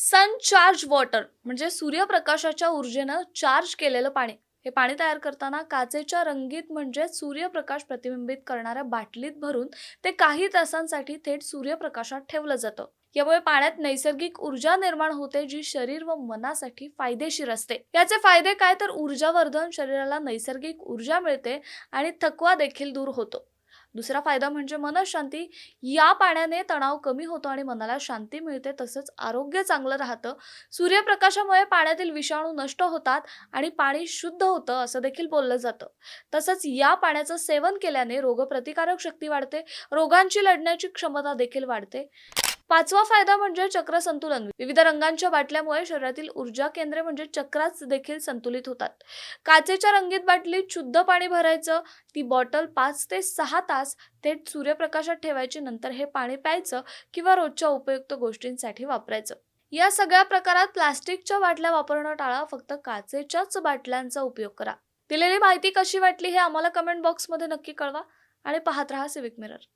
सन charge water म्हणजे सूर्यप्रकाशाच्या ऊर्जेनं charge केलेलं पाणी. हे पाणी तयार करताना काचेच्या रंगीत म्हणजे सूर्यप्रकाश प्रतिबिंबित करणाऱ्या बाटलीत भरून ते काही तासांसाठी थेट सूर्यप्रकाशात ठेवलं जातं. यामुळे पाण्यात नैसर्गिक ऊर्जा निर्माण होते, जी शरीर व मनासाठी फायदेशीर असते. याचे फायदे काय तर ऊर्जावर्धन, शरीराला नैसर्गिक ऊर्जा मिळते आणि थकवा देखील दूर होतो. दुसरा फायदा म्हणजे मनःशांती. या पाण्याने तणाव कमी होतो आणि मनाला शांती मिळते, तसंच आरोग्य चांगलं राहतं. सूर्यप्रकाशामुळे पाण्यातील विषाणू नष्ट होतात आणि पाणी शुद्ध होतं असं देखील बोललं जातं. तसंच या पाण्याचं सेवन केल्याने रोगप्रतिकारक शक्ती वाढते, रोगांची लढण्याची क्षमता देखील वाढते. पाचवा फायदा म्हणजे चक्र संतुलन. विविध रंगांच्या बाटल्यामुळे शरीरातील ऊर्जा केंद्रे म्हणजे चक्राच देखील संतुलित होतात. काचेच्या रंगीत बाटलीत शुद्ध पाणी भरायचं, ती बॉटल 5 ते 6 तास थेट सूर्यप्रकाशात ठेवायची, नंतर हे पाणी प्यायचं किंवा रोजच्या उपयुक्त गोष्टींसाठी वापरायचं. या सगळ्या प्रकारात प्लास्टिकच्या बाटल्या वापरणं टाळा, फक्त काचेच्याच बाटल्यांचा उपयोग करा. दिलेली माहिती कशी वाटली हे आम्हाला कमेंट बॉक्समध्ये नक्की कळवा आणि पाहत रहा सिविक मिरर.